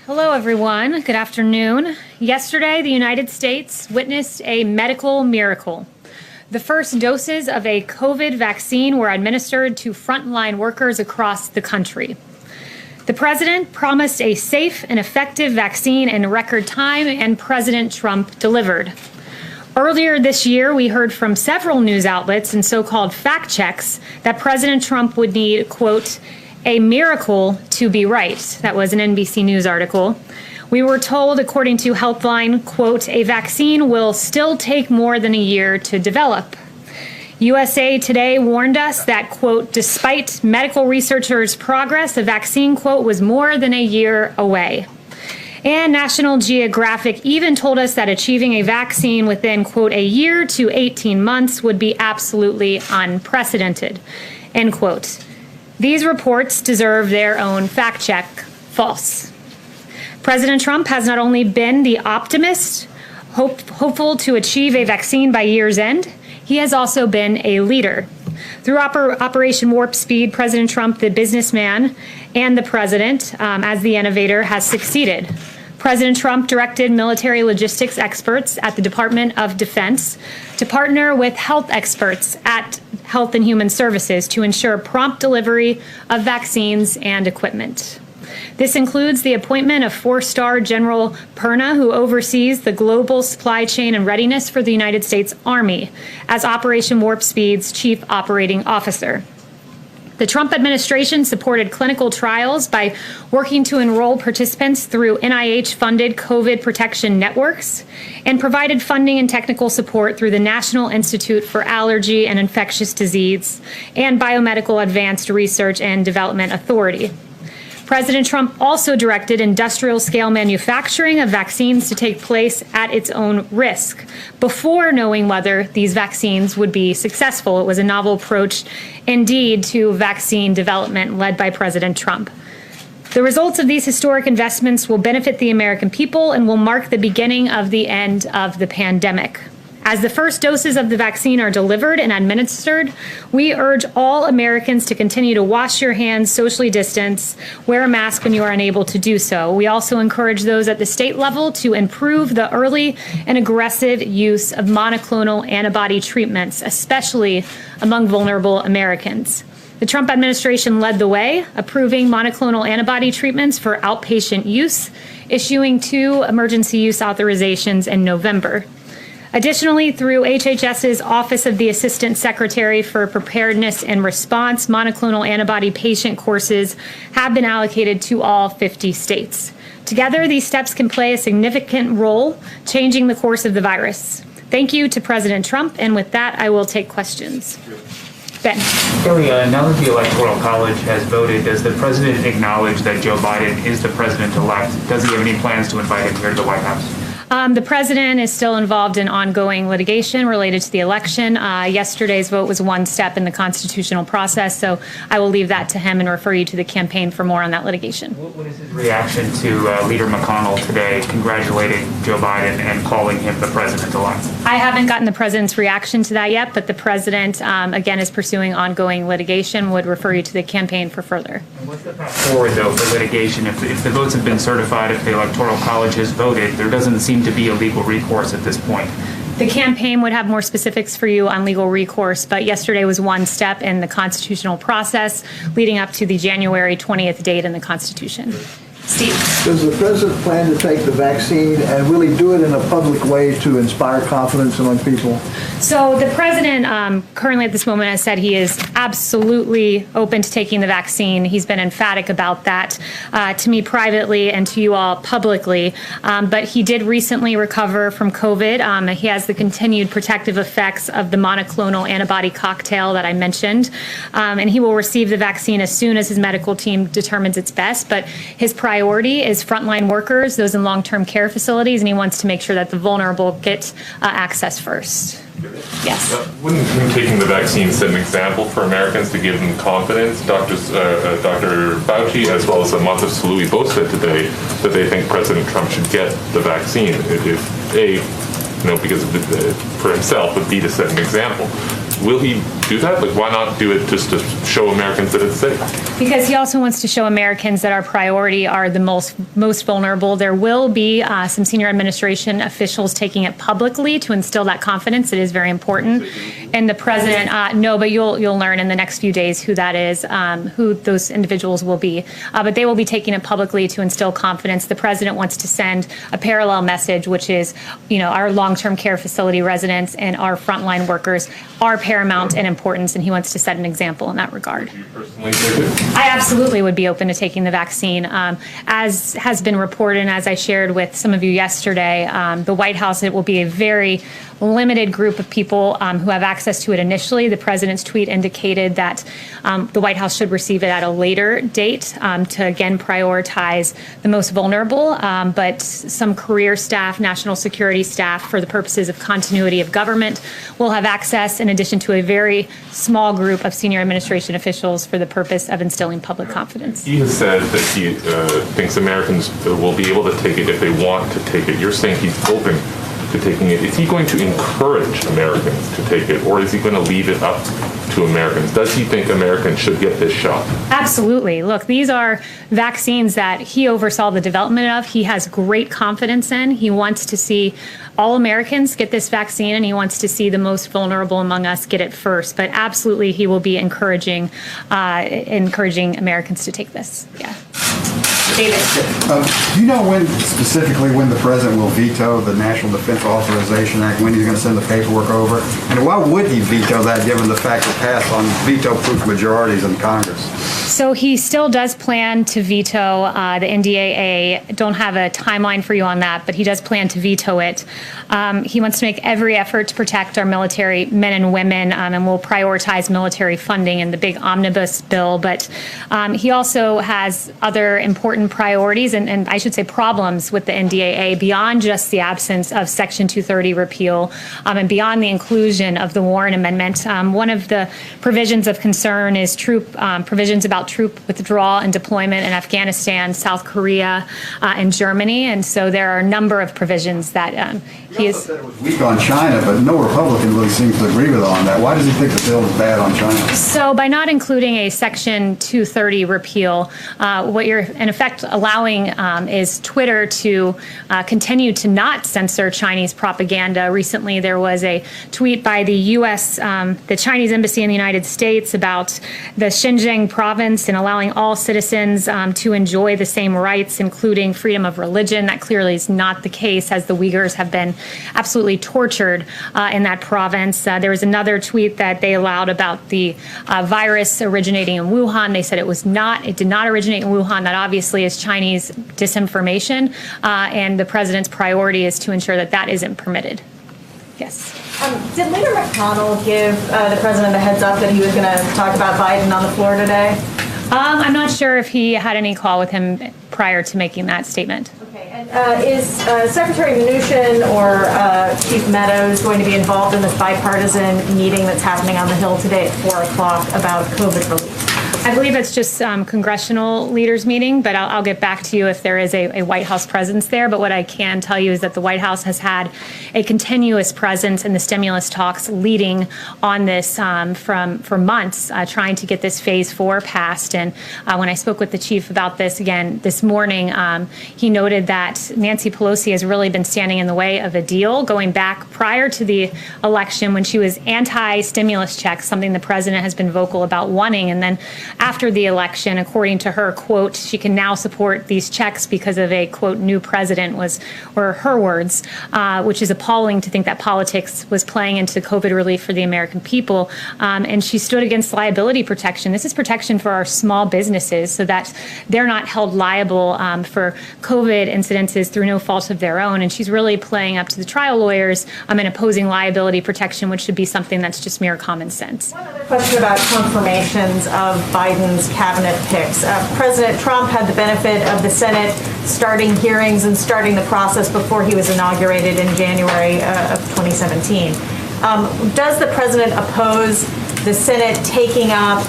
Hello, everyone. Good afternoon. Yesterday, the United States witnessed a medical miracle. The first doses of a COVID vaccine were administered to frontline workers across the country. The president promised a safe and effective vaccine in record time, and President Trump delivered. Earlier this year, we heard from several news outlets and so-called fact checks that President Trump would need, quote, a miracle to be right. That was an NBC News article. We were told, according to Healthline, quote, a vaccine will still take more than a year to develop. USA Today warned us that, quote, despite medical researchers' progress, a vaccine, quote, was more than a year away. And National Geographic even told us that achieving a vaccine within, quote, a year to 18 months would be absolutely unprecedented, end quote. These reports deserve their own fact check. False. President Trump has not only been the optimist, hopeful to achieve a vaccine by year's end, he has also been a leader. Through Operation Warp Speed, President Trump, the businessman, and the president, as the innovator, has succeeded. President Trump directed military logistics experts at the Department of Defense to partner with health experts at Health and Human Services to ensure prompt delivery of vaccines and equipment. This includes the appointment of 4-star General Perna, who oversees the global supply chain and readiness for the United States Army, as Operation Warp Speed's chief operating officer. The Trump administration supported clinical trials by working to enroll participants through NIH-funded COVID protection networks and provided funding and technical support through the National Institute for Allergy and Infectious Disease and Biomedical Advanced Research and Development Authority. President Trump also directed industrial-scale manufacturing of vaccines to take place at its own risk before knowing whether these vaccines would be successful. It was a novel approach, indeed, to vaccine development led by President Trump. The results of these historic investments will benefit the American people and will mark the beginning of the end of the pandemic. As the first doses of the vaccine are delivered and administered, we urge all Americans to continue to wash your hands, socially distance, wear a mask when you are unable to do so. We also encourage those at the state level to improve the early and aggressive use of monoclonal antibody treatments, especially among vulnerable Americans. The Trump administration led the way, approving monoclonal antibody treatments for outpatient use, issuing 2 emergency use authorizations in November. Additionally, through HHS's Office of the Assistant Secretary for Preparedness and Response, monoclonal antibody patient courses have been allocated to all 50 states. Together, these steps can play a significant role changing the course of the virus. Thank you to President Trump, and with that, I will take questions. Ben. Kayleigh, now that the Electoral College has voted, does the president acknowledge that Joe Biden is the president-elect? Does he have any plans to invite him here to the White House? The president is still involved in ongoing litigation related to the election. Yesterday's vote was one step in the constitutional process, so I will leave that to him and refer you to the campaign for more on that litigation. What is his reaction to Leader McConnell today congratulating Joe Biden and calling him the president-elect? I haven't gotten the president's reaction to that yet, but the president, again, is pursuing ongoing litigation, would refer you to the campaign for further. And what's the path forward, though, for litigation? If the votes have been certified, if the Electoral College has voted, there doesn't seem to be a legal recourse at this point. The campaign would have more specifics for you on legal recourse, but yesterday was one step in the constitutional process leading up to the January 20th date in the Constitution. Steve. Does the president plan to take the vaccine and really do it in a public way to inspire confidence among people? So the president currently at this moment has said he is absolutely open to taking the vaccine. He's been emphatic about that to me privately and to you all publicly. But he did recently recover from COVID. He has the continued protective effects of the monoclonal antibody cocktail that I mentioned. And he will receive the vaccine as soon as his medical team determines it's best. But his priority is frontline workers, those in long-term care facilities, and he wants to make sure that the vulnerable get access first. Yes. Wouldn't him taking the vaccine set an example for Americans to give them confidence? Dr. Fauci, as well as Montef Slaoui, both said today that they think President Trump should get the vaccine. If because for himself would be to set an example. will he do that? Like, why not do it just to show Americans that it's safe? Because he also wants to show Americans that our priority are the most vulnerable. There will be some senior administration officials taking it publicly to instill that confidence. It is very important. And the president, no, but you'll learn in the next few days who that is, who those individuals will be. But they will be taking it publicly to instill confidence. The president wants to send a parallel message, which is, our long-term care facility residents and our frontline workers are paramount in importance, and he wants to set an example in that regard. You personally take it? I absolutely would be open to taking the vaccine. As has been reported, and as I shared with some of you yesterday, the White House, it will be a very limited group of people who have access to it initially. The president's tweet indicated that the White House should receive it at a later date to, again, prioritize the most vulnerable. But some career staff, national security staff, for the purposes of continuity of government, will have access, in addition to a very small group of senior administration officials for the purpose of instilling public confidence. He has said that he thinks Americans will be able to take it if they want to take it. You're saying he's open to taking it. Is he going to encourage Americans to take it, or is he going to leave it up to Americans? Does he think Americans should get this shot? Absolutely. Look, these are vaccines that he oversaw the development of. He has great confidence in. He wants to see all Americans get this vaccine, and he wants to see the most vulnerable among us get it first. But absolutely, he will be encouraging Americans to take this. Yeah. David. Do you know specifically when the president will veto the National Defense Authorization Act, when he's going to send the paperwork over? And why would he veto that, given the fact it passed on veto-proof majorities in Congress? So he still does plan to veto the NDAA. Don't have a timeline for you on that, but he does plan to veto it. He wants to make every effort to protect our military men and women, and will prioritize military funding in the big omnibus bill. But he also has other important priorities and I should say problems with the NDAA beyond just the absence of Section 230 repeal and beyond the inclusion of the Warren Amendment. One of the provisions of concern is provisions about troop withdrawal and deployment in Afghanistan, South Korea, and Germany. And so there are a number of provisions that he is. Said it was weak on China, but no Republican really seems to agree with on that. Why does he think the bill is bad on China? So by not including a Section 230 repeal, what you're in effect allowing is Twitter to continue to not censor Chinese propaganda. Recently, there was a tweet by the U.S., the Chinese embassy in the United States, about the Xinjiang province and allowing all citizens to enjoy the same rights, including freedom of religion. That clearly is not the case, as the Uyghurs have been absolutely tortured in that province. There was another tweet that they allowed about the virus originating in Wuhan. They said it did not originate in Wuhan. That obviously is Chinese disinformation, and the president's priority is to ensure that that isn't permitted. Yes. Did Leader McConnell give the president the heads up that he was going to talk about Biden on the floor today? I'm not sure if he had any call with him prior to making that statement. Okay. And is Secretary Mnuchin or Chief Meadows going to be involved in this bipartisan meeting that's happening on the Hill today at 4 o'clock about COVID relief? I believe it's just congressional leaders meeting, but I'll get back to you if there is a White House presence there. But what I can tell you is that the White House has had a continuous presence in the stimulus talks leading on this for months, trying to get this phase 4 passed. And when I spoke with the chief about this again this morning, he noted that Nancy Pelosi has really been standing in the way of a deal going back prior to the election, when she was anti-stimulus checks, something the president has been vocal about wanting. And then after the election, according to her, quote, she can now support these checks because of a, quote, new president, were her words, which is appalling to think that politics was playing into COVID relief for the American people. And she stood against liability protection. This is protection for our small businesses so that they're not held liable for COVID incidences through no fault of their own. And she's really playing up to the trial lawyers and opposing liability protection, which should be something that's just mere common sense. One other question about confirmations of Biden's cabinet picks. President Trump had the benefit of the Senate starting hearings and starting the process before he was inaugurated in January of 2017. Does the president oppose the Senate taking up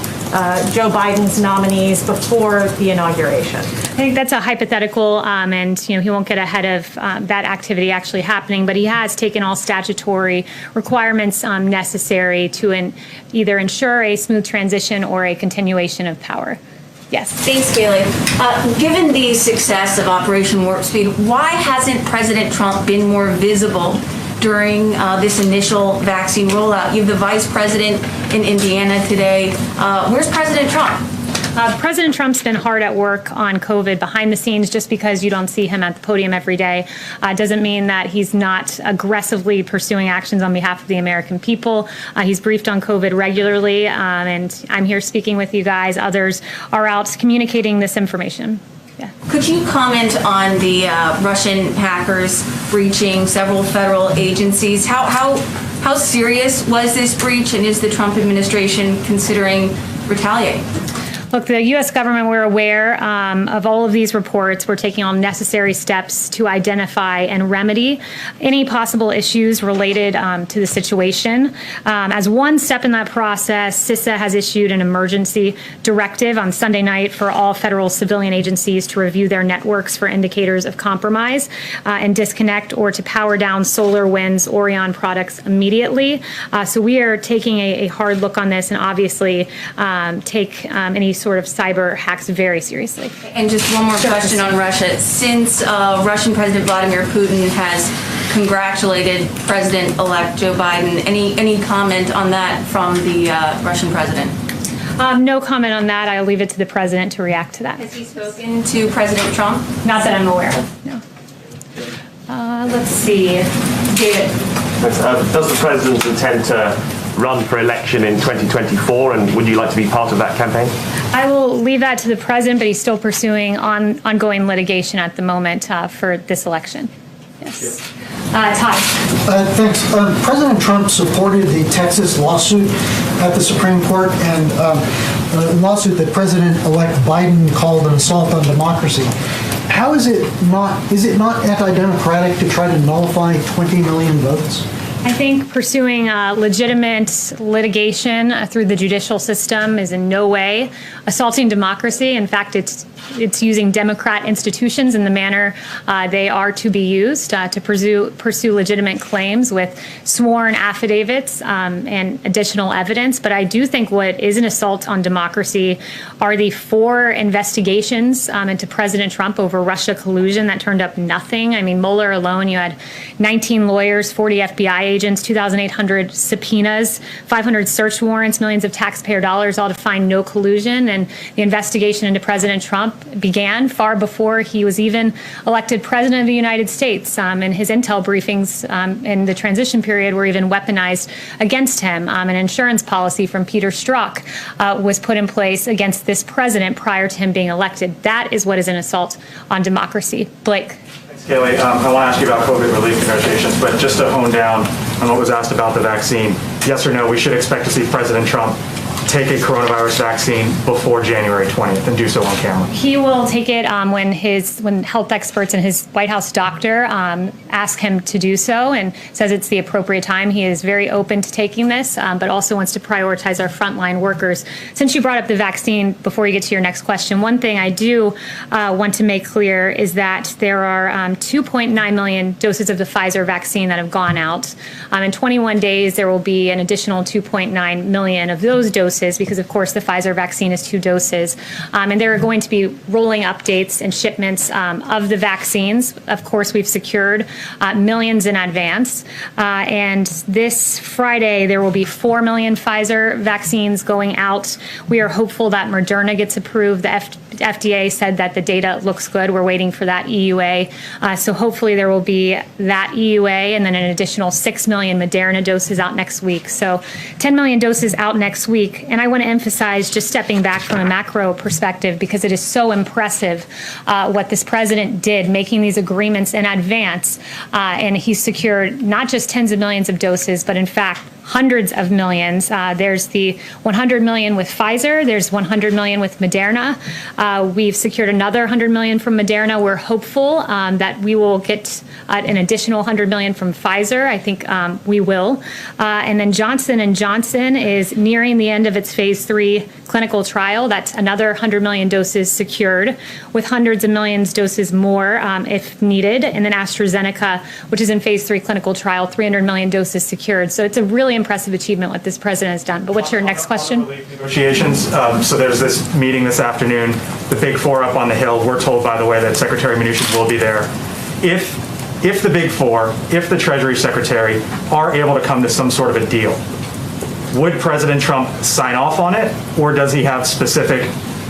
Joe Biden's nominees before the inauguration? I think that's a hypothetical, and he won't get ahead of that activity actually happening. But he has taken all statutory requirements necessary to either ensure a smooth transition or a continuation of power. Yes. Thanks, Kayleigh. Given the success of Operation Warp Speed, why hasn't President Trump been more visible during this initial vaccine rollout? You have the vice president in Indiana today. Where's President Trump? President Trump's been hard at work on COVID behind the scenes. Just because you don't see him at the podium every day doesn't mean that he's not aggressively pursuing actions on behalf of the American people. He's briefed on COVID regularly, and I'm here speaking with you guys. Others are out communicating this information. Yeah. Could you comment on the Russian hackers breaching several federal agencies? How serious was this breach, and is the Trump administration considering retaliating? Look, the U.S. government, we're aware of all of these reports. We're taking all necessary steps to identify and remedy any possible issues related to the situation. As one step in that process, CISA has issued an emergency directive on Sunday night for all federal civilian agencies to review their networks for indicators of compromise and disconnect or to power down SolarWinds Orion products immediately. So we are taking a hard look on this and obviously take any sort of cyber hacks very seriously. And just one more question on Russia. Since Russian President Vladimir Putin has congratulated President-elect Joe Biden, any comment on that from the Russian president? No comment on that. I'll leave it to the president to react to that. Has he spoken to President Trump? Not that I'm aware of, no. Let's see. David. Does the president intend to run for election in 2024, and would you like to be part of that campaign? I will leave that to the president, but he's still pursuing ongoing litigation at the moment for this election. Yes. Todd. Thanks. President Trump supported the Texas lawsuit at the Supreme Court, and a lawsuit that President-elect Biden called an assault on democracy. How is it not anti-democratic to try to nullify 20 million votes? I think pursuing legitimate litigation through the judicial system is in no way assaulting democracy. In fact, it's using Democrat institutions in the manner they are to be used to pursue legitimate claims with sworn affidavits and additional evidence. But I do think what is an assault on democracy are the 4 investigations into President Trump over Russia collusion that turned up nothing. I mean, Mueller alone, you had 19 lawyers, 40 FBI agents, 2,800 subpoenas, 500 search warrants, millions of taxpayer dollars, all to find no collusion. And the investigation into President Trump began far before he was even elected president of the United States. And his intel briefings in the transition period were even weaponized against him. An insurance policy from Peter Strzok was put in place against this president prior to him being elected. That is what is an assault on democracy. Blake. Kayleigh, I want to ask you about COVID relief negotiations, but just to hone down on what was asked about the vaccine, yes or no, we should expect to see President Trump take a coronavirus vaccine before January 20th and do so on camera? He will take it when health experts and his White House doctor ask him to do so and says it's the appropriate time. He is very open to taking this, but also wants to prioritize our frontline workers. Since you brought up the vaccine, before you get to your next question, one thing I do want to make clear is that there are 2.9 million doses of the Pfizer vaccine that have gone out. In 21 days, there will be an additional 2.9 million of those doses, because of course the Pfizer vaccine is 2 doses. And there are going to be rolling updates and shipments of the vaccines. Of course, we've secured millions in advance. And this Friday, there will be 4 million Pfizer vaccines going out. We are hopeful that Moderna gets approved. The FDA said that the data looks good. We're waiting for that EUA. So hopefully there will be that EUA and then an additional 6 million Moderna doses out next week. So 10 million doses out next week. And I want to emphasize, just stepping back from a macro perspective, because it is so impressive what this president did, making these agreements in advance. And he secured not just tens of millions of doses, but in fact, hundreds of millions. There's the 100 million with Pfizer. There's 100 million with Moderna. We've secured another 100 million from Moderna. We're hopeful that we will get an additional 100 million from Pfizer. I think we will. And then Johnson & Johnson is nearing the end of its phase 3 clinical trial. That's another 100 million doses secured, with hundreds of millions doses more if needed. And then AstraZeneca, which is in phase 3 clinical trial, 300 million doses secured. So it's a really impressive achievement what this president has done. But what's your next question? Negotiations. So there's this meeting this afternoon, the Big Four up on the Hill. We're told, by the way, that Secretary Mnuchin will be there. If the Big Four, if the Treasury Secretary are able to come to some sort of a deal, would President Trump sign off on it, or does he have specific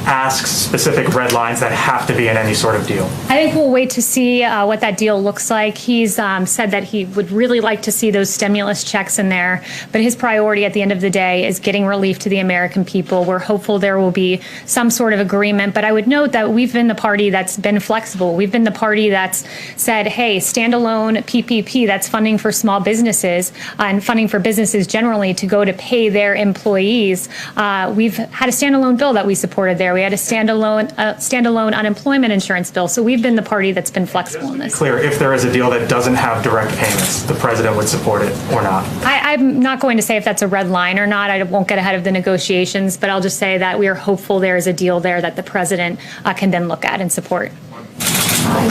asks, specific red lines that have to be in any sort of deal? I think we'll wait to see what that deal looks like. He's said that he would really like to see those stimulus checks in there, but his priority at the end of the day is getting relief to the American people. We're hopeful there will be some sort of agreement, but I would note that we've been the party that's been flexible. We've been the party that's said, hey, standalone PPP, that's funding for small businesses and funding for businesses generally to go to pay their employees. We've had a standalone bill that we supported there. We had a standalone unemployment insurance bill. So we've been the party that's been flexible in this. Clear, if there is a deal that doesn't have direct payments, the president would support it or not? I'm not going to say if that's a red line or not. I won't get ahead of the negotiations, but I'll just say that we are hopeful there is a deal there that the president can then look at and support.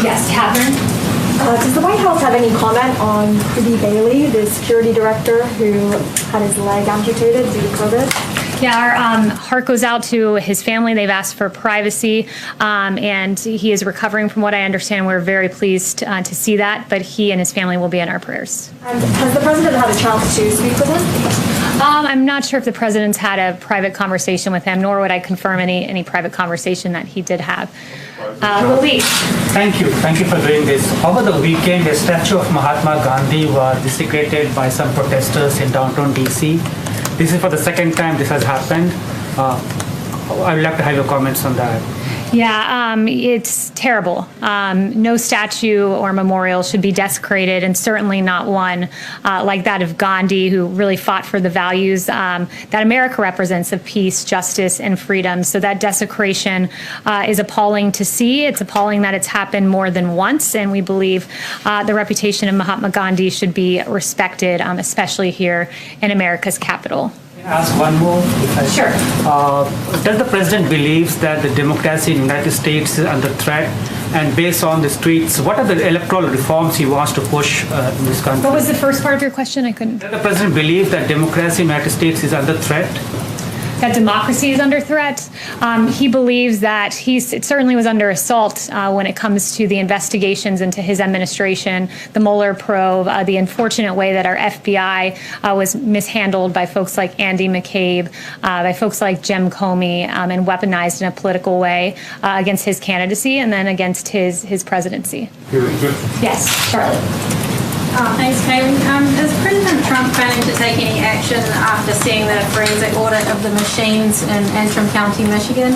Yes, Catherine. Does the White House have any comment on Rudy Bailey, the security director who had his leg amputated due to COVID? Yeah, our heart goes out to his family. They've asked for privacy, and he is recovering from what I understand. We're very pleased to see that, but he and his family will be in our prayers. And has the president had a chance to speak with him? I'm not sure if the president's had a private conversation with him, nor would I confirm any private conversation that he did have. Luis. Thank you for doing this. Over the weekend, a statue of Mahatma Gandhi was desecrated by some protesters in downtown DC. This is for the second time this has happened. I would like to have your comments on that. Yeah, it's terrible. No statue or memorial should be desecrated, and certainly not one like that of Gandhi, who really fought for the values that America represents of peace, justice, and freedom. So that desecration is appalling to see. It's appalling that it's happened more than once, and we believe the reputation of Mahatma Gandhi should be respected, especially here in America's capital. Ask one more? Sure. Does the president believes that the democracy in the United States is under threat? And based on the tweets, what are the electoral reforms he wants to push in this country? What was the first part of your question? I couldn't. Does the president believe that democracy in the United States is under threat? That democracy is under threat. He believes that it certainly was under assault when it comes to the investigations into his administration, the Mueller probe, the unfortunate way that our FBI was mishandled by folks like Andy McCabe, by folks like Jim Comey, and weaponized in a political way against his candidacy and then against his presidency. Yes, Charlotte. Thanks, Kayleigh. Is President Trump planning to take any action after seeing the forensic audit of the machines in Antrim County, Michigan?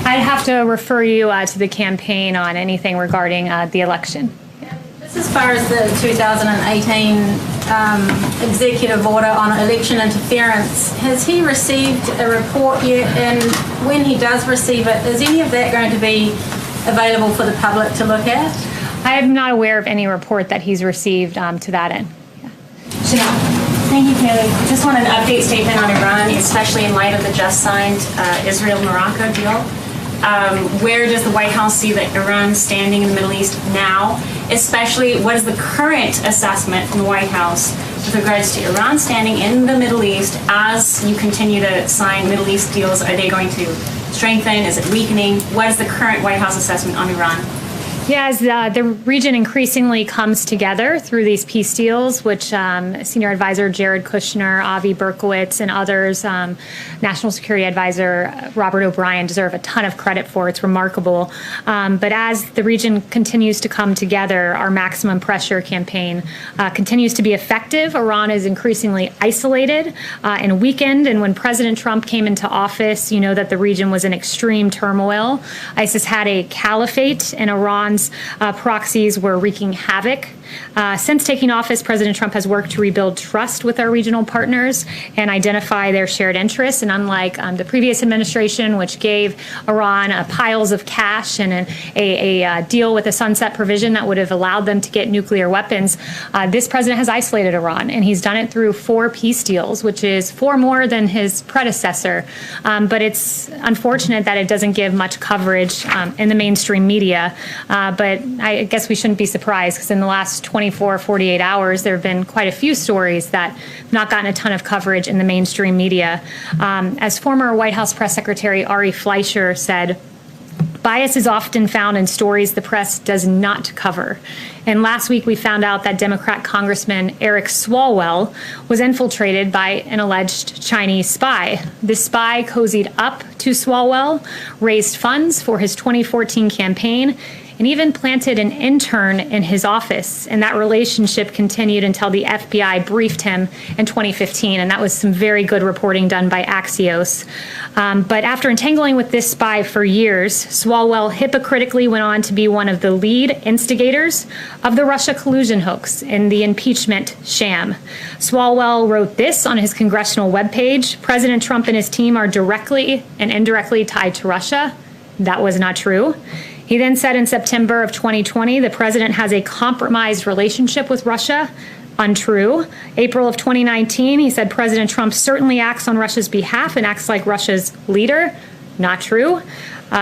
I'd have to refer you to the campaign on anything regarding the election. Just as far as the 2018 executive order on election interference, has he received a report yet? And when he does receive it, is any of that going to be available for the public to look at? I'm not aware of any report that he's received to that end. Yeah. Chanel. Thank you, Kayleigh. Just want an update statement on Iran, especially in light of the just signed Israel-Morocco deal. Where does the White House see that Iran's standing in the Middle East now? Especially, what is the current assessment from the White House with regards to Iran standing in the Middle East as you continue to sign Middle East deals? Are they going to strengthen? Is it weakening? What is the current White House assessment on Iran? Yeah, as the region increasingly comes together through these peace deals, which Senior Advisor Jared Kushner, Avi Berkowitz, and others, National Security Advisor Robert O'Brien deserve a ton of credit for. It's remarkable. But as the region continues to come together, our maximum pressure campaign continues to be effective. Iran is increasingly isolated and weakened. And when President Trump came into office, you know that the region was in extreme turmoil. ISIS had a caliphate, and Iran's proxies were wreaking havoc Since taking office, President Trump has worked to rebuild trust with our regional partners and identify their shared interests. And unlike the previous administration, which gave Iran piles of cash and a deal with a sunset provision that would have allowed them to get nuclear weapons, this president has isolated Iran, and he's done it through 4 peace deals, which is 4 more than his predecessor. But it's unfortunate that it doesn't give much coverage in the mainstream media. But I guess we shouldn't be surprised, because in the last 24, 48 hours, there have been quite a few stories that have not gotten a ton of coverage in the mainstream media. As former White House Press Secretary Ari Fleischer said, bias is often found in stories the press does not cover. And last week we found out that Democrat Congressman Eric Swalwell was infiltrated by an alleged Chinese spy. This spy cozied up to Swalwell, raised funds for his 2014 campaign, and even planted an intern in his office. And that relationship continued until the FBI briefed him in 2015. And that was some very good reporting done by Axios. But after entangling with this spy for years, Swalwell hypocritically went on to be one of the lead instigators of the Russia collusion hoax in the impeachment sham. Swalwell wrote this on his congressional webpage: President Trump and his team are directly and indirectly tied to Russia. That was not true. He then said in September of 2020, the president has a compromised relationship with Russia. Untrue. April of 2019, he said President Trump certainly acts on Russia's behalf and acts like Russia's leader. Not true.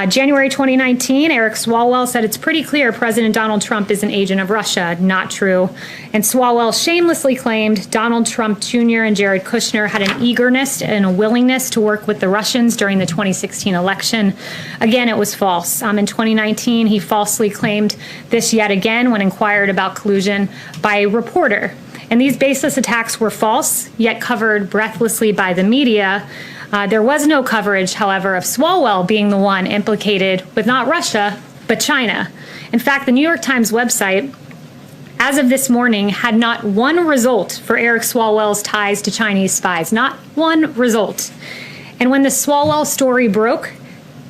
January 2019, Eric Swalwell said it's pretty clear President Donald Trump is an agent of Russia. Not true. And Swalwell shamelessly claimed Donald Trump Jr. and Jared Kushner had an eagerness and a willingness to work with the Russians during the 2016 election. Again, it was false. In 2019, he falsely claimed this yet again when inquired about collusion by a reporter. And these baseless attacks were false, yet covered breathlessly by the media. There was no coverage, however, of Swalwell being the one implicated with not Russia, but China. In fact, the New York Times website, as of this morning, had not one result for Eric Swalwell's ties to Chinese spies. Not one result. And when the Swalwell story broke,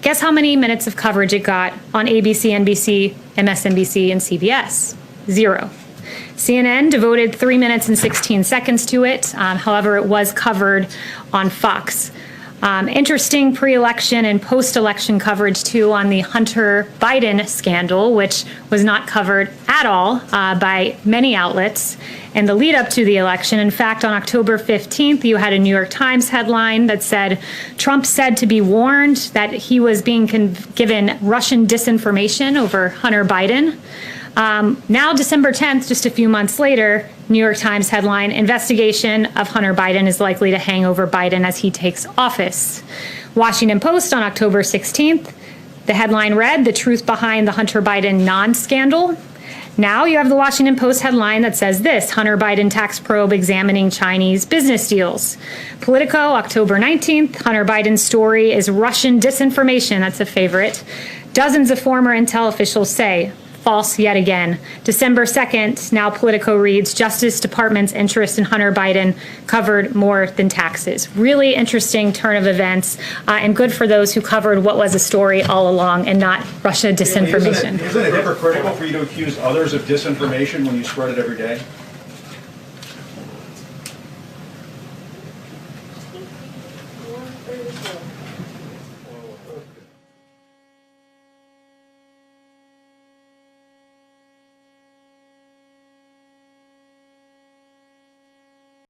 guess how many minutes of coverage it got on ABC, NBC, MSNBC, and CBS? 0. CNN devoted 3 minutes and 16 seconds to it. However, it was covered on Fox. Interesting pre-election and post-election coverage, too, on the Hunter Biden scandal, which was not covered at all by many outlets in the lead up to the election. In fact, on October 15th, you had a New York Times headline that said, Trump said to be warned that he was being given Russian disinformation over Hunter Biden. Now, December 10th, just a few months later, New York Times headline, investigation of Hunter Biden is likely to hang over Biden as he takes office. Washington Post on October 16th, the headline read, the truth behind the Hunter Biden non-scandal. Now you have the Washington Post headline that says this, Hunter Biden tax probe examining Chinese business deals. Politico, October 19th, Hunter Biden's story is Russian disinformation. That's a favorite. Dozens of former intel officials say, false yet again. December 2nd, now Politico reads, Justice Department's interest in Hunter Biden covered more than taxes. Really interesting turn of events, and good for those who covered what was a story all along and not Russia disinformation. Isn't it hypocritical for you to accuse others of disinformation when you spread it every day?